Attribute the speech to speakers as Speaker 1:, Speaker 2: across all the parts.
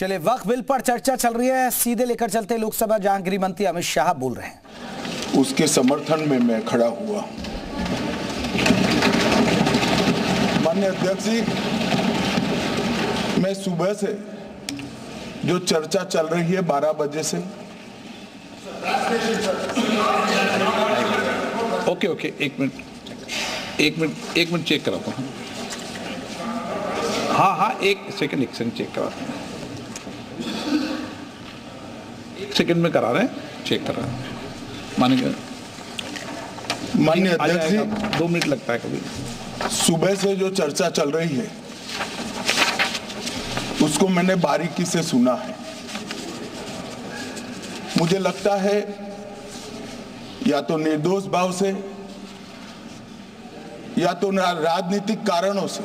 Speaker 1: चलिए, वक्फ बिल पर चर्चा चल रही है, सीधे लेकर चलते लोकसभा, जहां गृह मंत्री अमित शाह बोल रहे हैं।
Speaker 2: उसके समर्थन में मैं खड़ा हुआ। माननीय अध्यक्ष जी, मैं सुबह से जो चर्चा चल रही है 12 बजे से,
Speaker 3: ओके एक मिनट चेक कराता हूँ। हाँ एक सेकंड चेक कराता हूँ। एक सेकंड में करा रहे हैं, चेक कर रहे हैं।
Speaker 2: माननीय अध्यक्ष जी,
Speaker 3: 2 मिनट लगता है कभी।
Speaker 2: सुबह से जो चर्चा चल रही है उसको मैंने बारीकी से सुना है। मुझे लगता है या तो निर्दोष भाव से या तो राजनीतिक कारणों से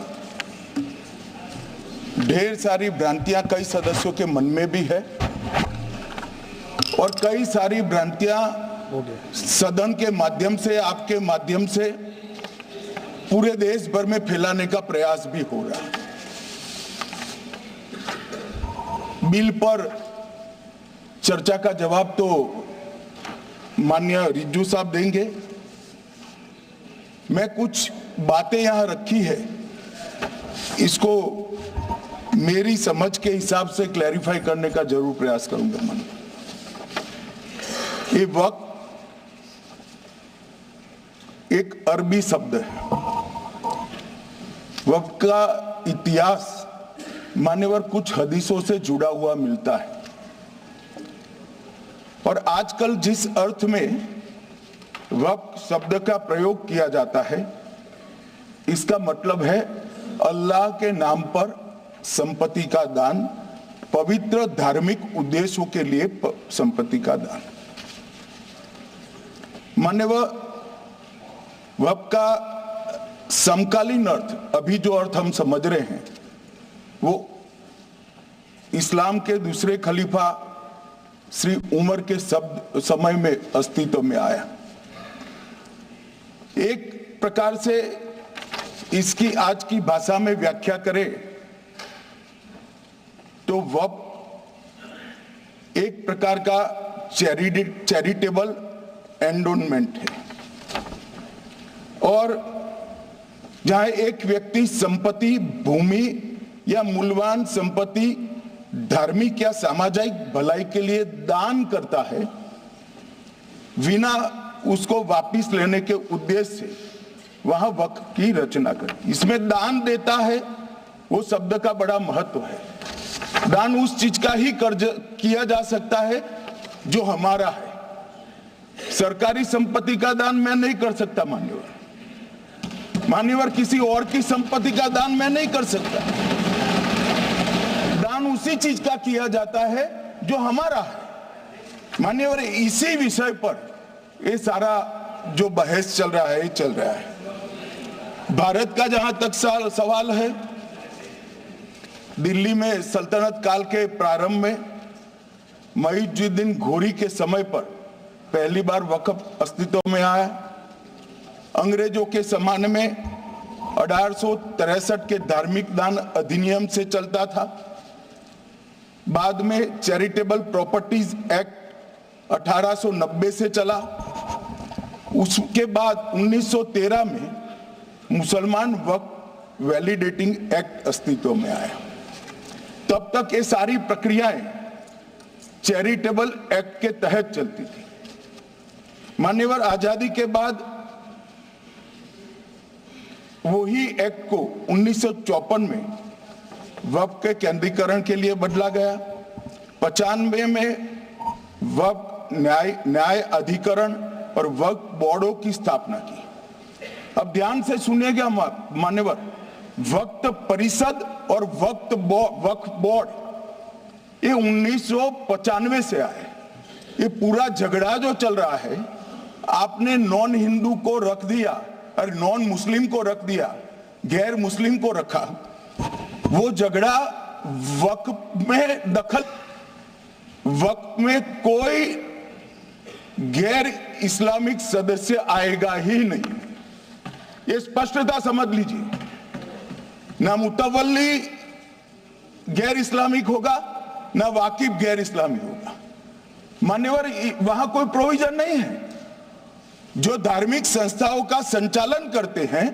Speaker 2: ढेर सारी भ्रांतियां कई सदस्यों के मन में भी है और कई सारी भ्रांतियां सदन के माध्यम से, आपके माध्यम से पूरे देश भर में फैलाने का प्रयास भी हो रहा है। बिल पर चर्चा का जवाब तो माननीय रिज्जू साहब देंगे। मैं कुछ बातें यहां रखी है, इसको मेरी समझ के हिसाब से क्लैरिफाई करने का जरूर प्रयास करूंगा। मन ये वक्त एक अरबी शब्द है। वक्त का इतिहास मान्यवर कुछ हदीसों से जुड़ा हुआ मिलता है और आजकल जिस अर्थ में वक्त शब्द का प्रयोग किया जाता है, इसका मतलब है अल्लाह के नाम पर संपत्ति का दान, पवित्र धार्मिक उद्देश्यों के लिए संपत्ति का दान। मान्यवर वक्त का समकालीन अर्थ, अभी जो अर्थ हम समझ रहे हैं, वो इस्लाम के दूसरे खलीफा श्री उमर के समय में अस्तित्व में आया। एक प्रकार से इसकी आज की भाषा में व्याख्या करें तो वक्फ एक प्रकार का चैरिटेबल एंडोनमेंट है और जहां एक व्यक्ति संपत्ति, भूमि या मूल्यवान संपत्ति धार्मिक या सामाजिक भलाई के लिए दान करता है बिना उसको वापस लेने के उद्देश्य से, वहां वक्फ की रचना करती। इसमें दान देता है, वो शब्द का बड़ा महत्व है। दान उस चीज का ही किया जा सकता है जो हमारा है। सरकारी संपत्ति का दान मैं नहीं कर सकता मान्यवर, किसी और की संपत्ति का दान मैं नहीं कर सकता। दान उसी चीज का किया जाता है जो हमारा है। मान्यवर, इसी विषय पर ये सारा जो बहस चल रहा है। भारत का जहां तक सवाल है, दिल्ली में सल्तनत काल के प्रारंभ में मुइज़्ज़ुद्दीन घोरी के समय पर पहली बार वक्फ अस्तित्व में आया। अंग्रेजों के जमाने में 1863 के धार्मिक दान अधिनियम से चलता था। बाद में चैरिटेबल प्रॉपर्टीज एक्ट 1890 से चला। उसके बाद 1913 में मुसलमान वक्फ वैलिडेटिंग एक्ट अस्तित्व में आया। तब तक ये सारी प्रक्रियाएं चैरिटेबल एक्ट के तहत चलती थी। मान्यवर, आजादी के बाद वही एक्ट को 1954 में वक्फ के केंद्रीकरण के लिए बदला गया। 95 में वक्फ न्याय अधिकरण और वक्फ बोर्डों की स्थापना की। अब ध्यान से सुनिएगा मान्यवर, वक्फ परिषद और वक्फ बोर्ड ये 1995 से आए। ये पूरा झगड़ा जो चल रहा है, आपने नॉन हिंदू को रख दिया और नॉन मुस्लिम को रख दिया, गैर मुस्लिम को रखा। वो झगड़ा वक्फ में दखल, वक्फ में कोई गैर इस्लामिक सदस्य आएगा ही नहीं, ये स्पष्टता समझ लीजिए। ना मुतवल्ली गैर इस्लामिक होगा, ना वाकिफ गैर इस्लामी होगा। मान्यवर, वहां कोई प्रोविजन नहीं है। जो धार्मिक संस्थाओं का संचालन करते हैं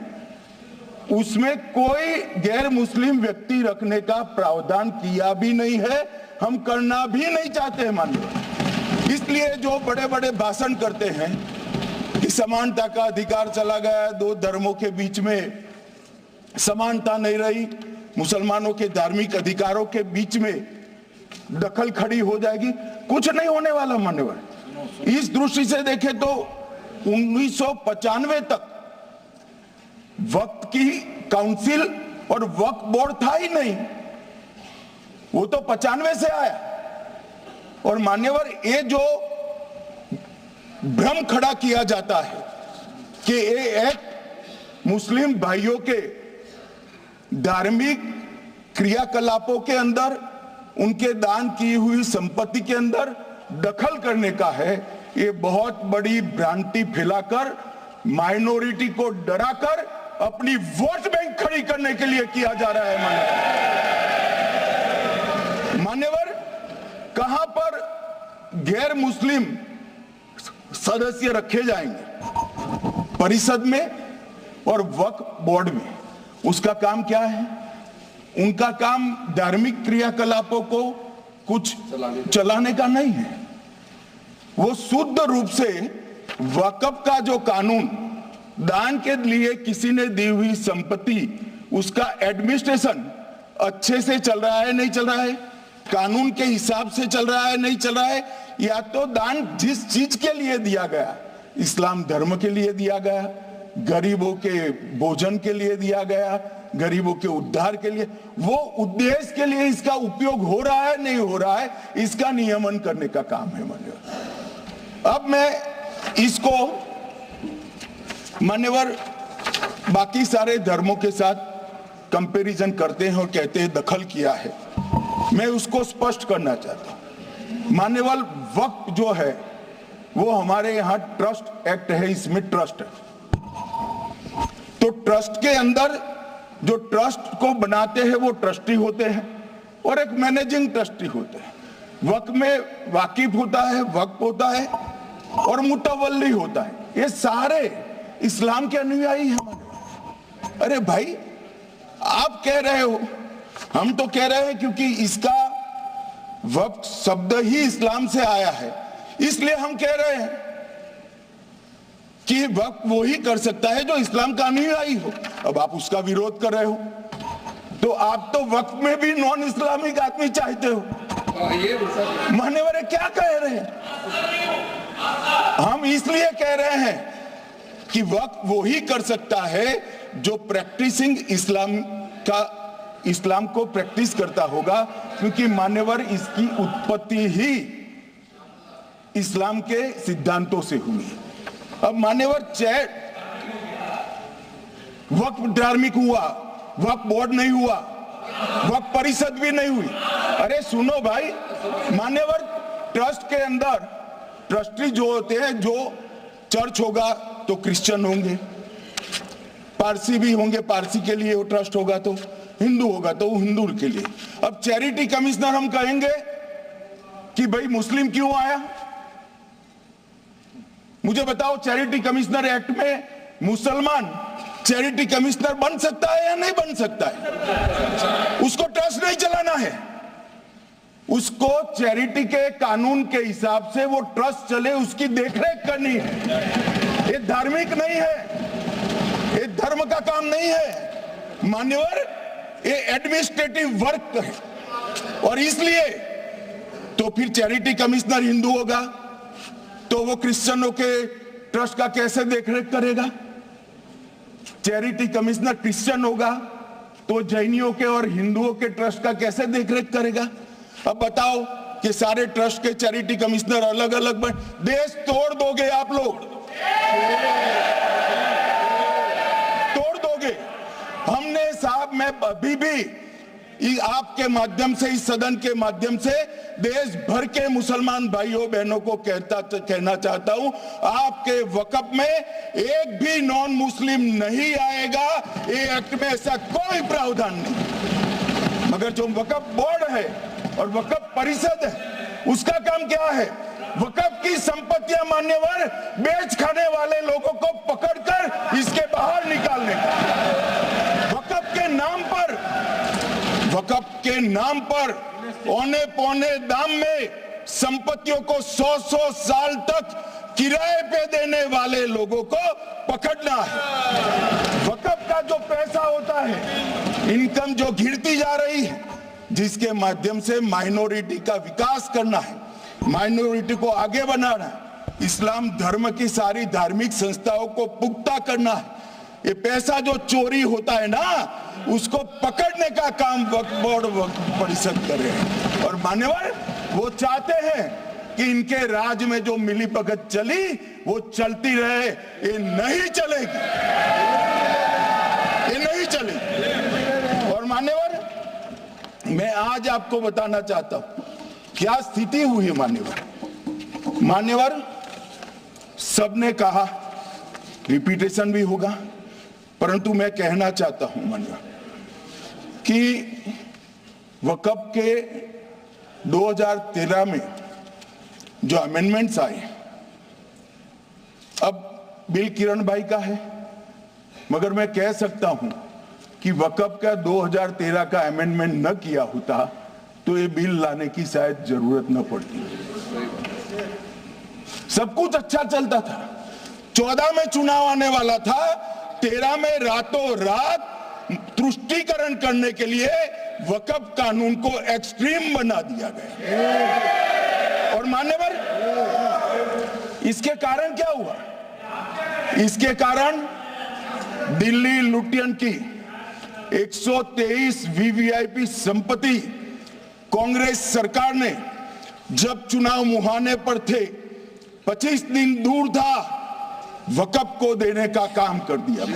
Speaker 2: उसमें कोई गैर मुस्लिम व्यक्ति रखने का प्रावधान किया भी नहीं है, हम करना भी नहीं चाहते हैं मान्यवर। इसलिए जो बड़े बड़े भाषण करते हैं कि समानता का अधिकार चला गया, दो धर्मों के बीच में समानता नहीं रही, मुसलमानों के धार्मिक अधिकारों के बीच में दखल खड़ी हो जाएगी, कुछ नहीं होने वाला मान्यवर। इस दृष्टि से देखें तो 1995 तक वक्फ की काउंसिल और वक्फ बोर्ड था ही नहीं, वो तो 95 से आया। और मान्यवर, ये जो भ्रम खड़ा किया जाता है कि ये एक मुस्लिम भाइयों के धार्मिक क्रियाकलापों के अंदर, उनके दान की हुई संपत्ति के अंदर दखल करने का है, ये बहुत बड़ी भ्रांति फैलाकर माइनॉरिटी को डराकर अपनी वोट बैंक खड़ी करने के लिए किया जा रहा है मान्यवर। कहां पर गैर मुस्लिम सदस्य रखे जाएंगे? परिषद में और वक्फ बोर्ड में। उसका काम क्या है? उनका काम धार्मिक क्रियाकलापों को कुछ चलाने का नहीं है। वो शुद्ध रूप से वक्फ का जो कानून, दान के लिए किसी ने दी हुई संपत्ति, उसका एडमिनिस्ट्रेशन अच्छे से चल रहा है नहीं चल रहा है, कानून के हिसाब से चल रहा है नहीं चल रहा है, या तो दान जिस चीज के लिए दिया गया, इस्लाम धर्म के लिए दिया गया, गरीबों के भोजन के लिए दिया गया, गरीबों के उद्धार के लिए, वो उद्देश्य के लिए इसका उपयोग हो रहा है नहीं हो रहा है, इसका नियमन करने का काम है मान्यवर। अब मैं इसको मान्यवर बाकी सारे धर्मों के साथ कंपैरिजन करते हैं और कहते हैं दखल किया है, मैं उसको स्पष्ट करना चाहता हूं। मान्यवर, वक्फ जो है वो हमारे यहां ट्रस्ट एक्ट है, इसमें ट्रस्ट है। तो ट्रस्ट के अंदर जो ट्रस्ट को बनाते हैं वो ट्रस्टी होते हैं और एक मैनेजिंग ट्रस्टी होते हैं। वक्फ में वाकिफ होता है, वक्फ होता है और मुतवल्ली होता है। ये सारे इस्लाम के अनुयायी हैं। अरे भाई, आप कह रहे हो, हम तो कह रहे हैं क्योंकि इसका वक्फ शब्द ही इस्लाम से आया है, इसलिए हम कह रहे हैं कि वक्फ वो ही कर सकता है जो इस्लाम का अनुयायी हो। अब आप उसका विरोध कर रहे हो, तो आप तो वक्फ में भी नॉन इस्लामिक आदमी चाहते हो। मान्यवर, क्या कह रहे हैं? हम इसलिए कह रहे हैं कि वक्फ वो ही कर सकता है जो प्रैक्टिसिंग इस्लाम को प्रैक्टिस करता होगा, क्योंकि मान्यवर इसकी उत्पत्ति ही इस्लाम के सिद्धांतों से हुई। अब मान्यवर, वक्फ धार्मिक हुआ, वक्फ बोर्ड नहीं हुआ, वक्फ परिषद भी नहीं हुई। अरे सुनो भाई, मान्यवर, ट्रस्ट के अंदर ट्रस्टी जो होते हैं, जो चर्च होगा तो क्रिश्चियन होंगे, पारसी भी होंगे, पारसी के लिए वो ट्रस्ट होगा, तो हिंदू होगा तो वो हिंदू के लिए। अब चैरिटी कमिश्नर हम कहेंगे कि भाई मुस्लिम क्यों आया? मुझे बताओ, चैरिटी कमिश्नर एक्ट में मुसलमान चैरिटी कमिश्नर बन सकता है या नहीं बन सकता है? उसको ट्रस्ट नहीं चलाना है, उसको चैरिटी के कानून के हिसाब से वो ट्रस्ट चले, उसकी देखरेख करनी है। ये धार्मिक नहीं है, ये धर्म का काम नहीं है मान्यवर, ये एडमिनिस्ट्रेटिव वर्क है। और इसलिए तो फिर चैरिटी कमिश्नर हिंदू होगा तो वो क्रिश्चियनों के ट्रस्ट का कैसे देखरेख करेगा? चैरिटी कमिश्नर क्रिश्चियन होगा तो जैनियों के और हिंदुओं के ट्रस्ट का कैसे देखरेख करेगा? अब बताओ कि सारे ट्रस्ट के चैरिटी कमिश्नर अलग अलग बन, देश तोड़ दोगे आप लोग, तोड़ दोगे। हमने साहब, मैं अभी भी आपके माध्यम से, इस सदन के माध्यम से देश भर के मुसलमान भाइयों बहनों को कहना चाहता हूं, आपके वक्फ में एक भी नॉन मुस्लिम नहीं आएगा, ये एक्ट में ऐसा कोई प्रावधान नहीं। मगर जो वक्फ बोर्ड है और वक्फ परिषद है, उसका काम क्या है? वक्फ की संपत्तियां मान्यवर बेच खाने वाले लोगों को पकड़कर इसके बाहर निकालने का। वक्फ के नाम पर औने पौने दाम में संपत्तियों को 100 साल तक किराए पे देने वाले लोगों को पकड़ना है। वक्फ का जो पैसा होता है, इनकम जो गिरती जा रही है, जिसके माध्यम से माइनॉरिटी का विकास करना है, माइनॉरिटी को आगे बढ़ाना है, इस्लाम धर्म की सारी धार्मिक संस्थाओं को पुख्ता करना है, ये पैसा जो चोरी होता है ना, उसको पकड़ने का काम वक्फ बोर्ड वक्फ परिषद कर रहे हैं। और मान्यवर वो चाहते हैं कि इनके राज में जो मिलीभगत चली वो चलती रहे, ये नहीं चलेगी, ये नहीं चलेगी। और मान्यवर मैं आज आपको बताना चाहता हूं क्या स्थिति हुई है। मान्यवर सबने कहा, रिपीटेशन भी होगा, परंतु मैं कहना चाहता हूं मान्यवर कि वक्फ के 2013 में जो अमेंडमेंट्स आए, अब बिल किरण भाई का है, मगर मैं कह सकता हूं कि वक्फ का 2013 का अमेंडमेंट न किया होता तो ये बिल लाने की शायद जरूरत न पड़ती। सब कुछ अच्छा चलता था, 14 में चुनाव आने वाला था, 13 में रातों रात तुष्टीकरण करने के लिए वक्फ कानून को एक्सट्रीम बना दिया गया। और मान्यवर इसके कारण क्या हुआ? इसके कारण दिल्ली लुटियन की 123 वीवीआईपी संपत्ति कांग्रेस सरकार ने जब चुनाव मुहाने पर थे, 25 दिन दूर था, वक्फ को देने का काम कर दिया।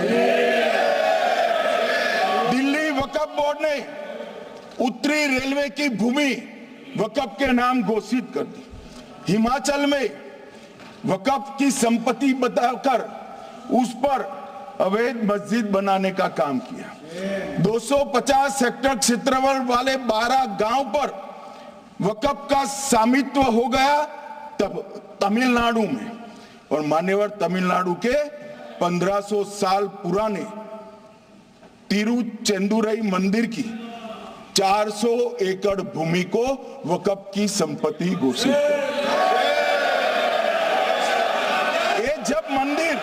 Speaker 2: दिल्ली वक्फ बोर्ड ने उत्तरी रेलवे की भूमि वक्फ के नाम घोषित कर दी। हिमाचल में वक्फ की संपत्ति बताकर उस पर अवैध मस्जिद बनाने का काम किया। 250 हेक्टेयर क्षेत्रफल वाले 12 गांव पर वक्फ का स्वामित्व हो गया तब तमिलनाडु में। और मान्यवर तमिलनाडु के 1500 साल पुराने तिरुचेंदुरई मंदिर की 400 एकड़ भूमि को वक्फ की संपत्ति घोषित किया। ये जब मंदिर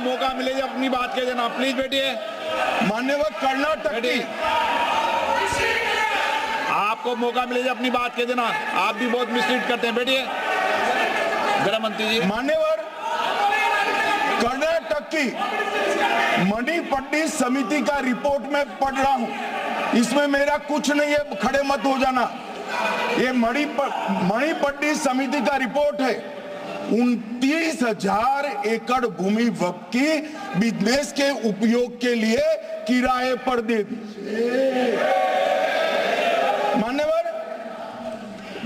Speaker 3: मौका मिले जब अपनी बात कह देना, प्लीज बैठिए।
Speaker 2: मान्यवर कर्नाटक की,
Speaker 3: आपको मौका मिले जब अपनी बात कह देना, आप भी बहुत मिसलीड करते हैं, बैठिए। गृह मंत्री जी।
Speaker 2: मान्यवर कर्नाटक की मणिपट्टी समिति का रिपोर्ट में पढ़ रहा हूं, इसमें मेरा कुछ नहीं है, खड़े मत हो जाना। ये मणिपट्टी समिति का रिपोर्ट है। 29,000 एकड़ भूमि वक्फ की बिजनेस के उपयोग के लिए किराए पर दे दी। मान्यवर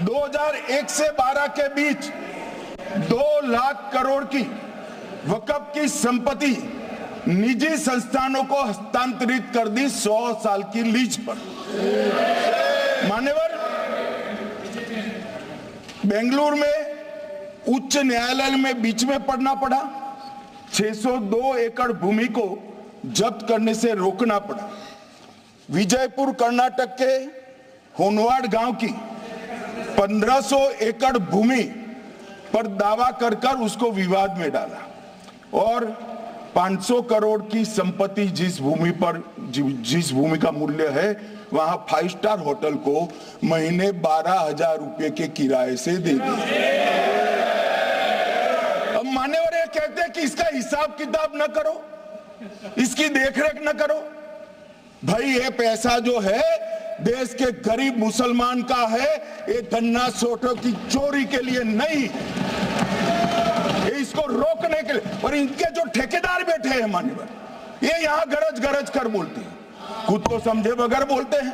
Speaker 2: 2001 से 12 के बीच 2 लाख करोड़ की वक्फ की संपत्ति निजी संस्थानों को हस्तांतरित कर दी 100 साल की लीज पर। मान्यवर बेंगलुरु में उच्च न्यायालय में बीच में पढ़ना पड़ा, 602 एकड़ भूमि को जब्त करने से रोकना पड़ा। विजयपुर कर्नाटक के होनवाड़ गांव की 1500 एकड़ भूमि पर दावा कर उसको विवाद में डाला और 500 करोड़ की संपत्ति जिस भूमि का मूल्य है वहां 5 स्टार होटल को महीने 12,000 रुपए के किराए से दे दिया। अब मान्यवर ये कहते हैं कि इसका हिसाब किताब न करो, इसकी देखरेख न करो। भाई ये पैसा जो है देश के गरीब मुसलमान का है, ये गन्ना सोटों की चोरी के लिए नहीं, ये इसको रोकने के लिए। और इनके जो ठेकेदार बैठे हैं मान्यवर, ये यहाँ गरज गरज कर बोलते हैं, खुद को समझे बगैर बोलते हैं,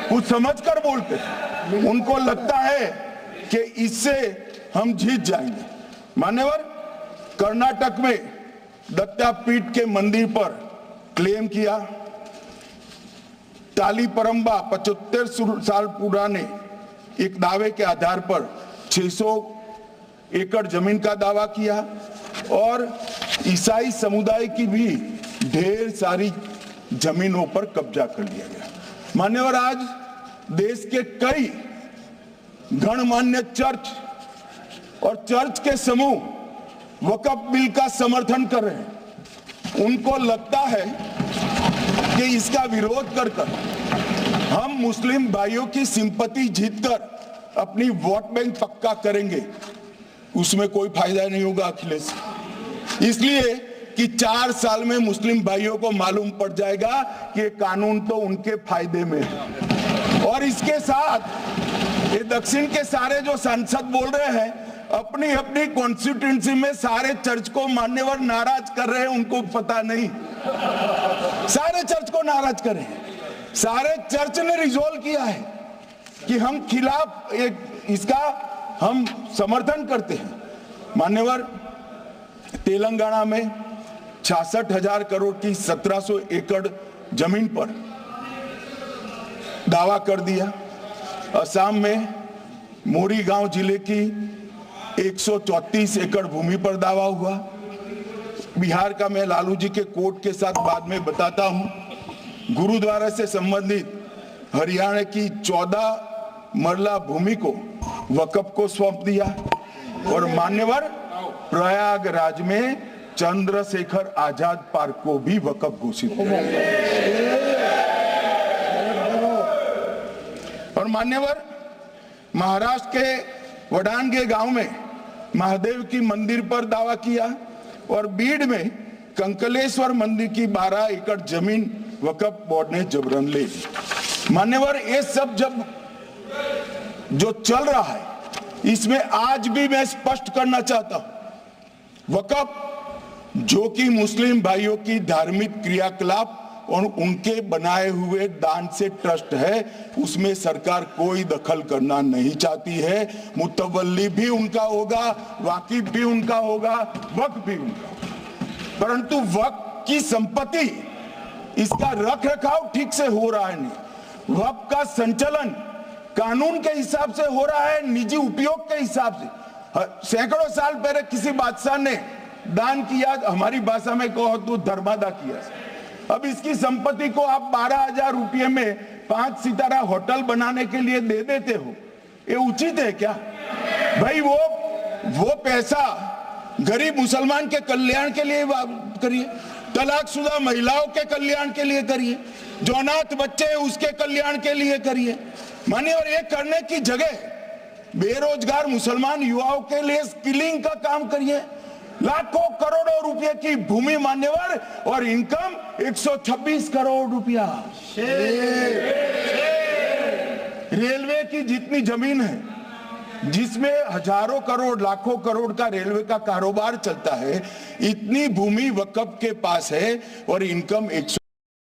Speaker 2: कुछ समझ कर बोलते हैं। उनको लगता है कि इससे हम जीत जाएंगे। मान्यवर, कर्नाटक में दत्तापीठ के मंदिर पर क्लेम किया, तालीपरंबा 75 साल पुराने एक दावे के आधार पर 600 एकड़ जमीन का दावा किया और ईसाई समुदाय की भी ढेर सारी जमीनों पर कब्जा कर लिया गया। मान्यवर, आज देश के कई गणमान्य चर्च और चर्च के समूह वक्फ बिल का समर्थन कर रहे हैं। उनको लगता है कि इसका विरोध कर हम मुस्लिम भाइयों की सिंपैथी जीतकर अपनी वोट बैंक पक्का करेंगे। उसमें कोई फायदा नहीं होगा अखिलेश, इसलिए कि 4 साल में मुस्लिम भाइयों को मालूम पड़ जाएगा कि ये कानून तो उनके फायदे में है। और इसके साथ ये दक्षिण के सारे जो सांसद बोल रहे हैं, अपनी अपनी कॉन्स्टिट्यूएंसी में सारे चर्च को मान्यवर नाराज कर रहे हैं, उनको पता नहीं, सारे चर्च को नाराज कर रहे हैं। सारे चर्च ने रिजोल्व किया है कि हम खिलाफ इसका हम समर्थन करते हैं। मान्यवर, तेलंगाना में 66,000 करोड़ की 1700 एकड़ जमीन पर दावा कर दिया। असम में मोरीगांव जिले की 134 एकड़ भूमि पर दावा हुआ। बिहार का मैं लालू जी के कोर्ट के साथ बाद में बताता हूं। गुरुद्वारा से संबंधित हरियाणा की 14 मरला भूमि को वक्फ को सौंप दिया और मान्यवर, प्रयागराज में चंद्रशेखर आजाद पार्क को भी वक्फ घोषित किया। और मान्यवर, महाराष्ट्र के वडानगे गांव में महादेव की मंदिर पर दावा किया और बीड में कंकलेश्वर मंदिर की 12 एकड़ जमीन वक्फ बोर्ड ने जबरन ले ली। मान्यवर, ये सब जब जो चल रहा है, इसमें आज भी मैं स्पष्ट करना चाहता हूं, वक्फ जो कि मुस्लिम भाइयों की धार्मिक क्रियाकलाप और उनके बनाए हुए दान से ट्रस्ट है, उसमें सरकार कोई दखल करना नहीं चाहती है। मुतवल्ली भी उनका होगा, वाकिफ भी उनका होगा, वक्फ भी उनका होगा। परंतु वक्फ की संपत्ति, इसका रख रखाव ठीक से हो रहा है नहीं। वक्फ का संचालन कानून के हिसाब से हो रहा है, निजी उपयोग के हिसाब से। सैकड़ों साल पहले किसी बादशाह ने दान किया, हमारी भाषा में कहो तो धर्मादा किया। अब इसकी संपत्ति को आप 12,000 रुपये में 5 सितारा होटल बनाने के लिए दे देते हो, ये उचित है क्या भाई? वो पैसा गरीब मुसलमान के कल्याण के लिए करिए, तलाकशुदा महिलाओं के कल्याण के लिए करिए, जो अनाथ बच्चे हैं उसके कल्याण के लिए करिए। मानिए, और ये करने की जगह बेरोजगार मुसलमान युवाओं के लिए स्किलिंग का काम करिए। लाखों करोड़ों रुपए की भूमि मान्यवर और इनकम 126 करोड़ रुपया। रेलवे की जितनी जमीन है, जिसमें हजारों करोड़ लाखों करोड़ का रेलवे का कारोबार चलता है, इतनी भूमि वक्फ के पास है और इनकम 100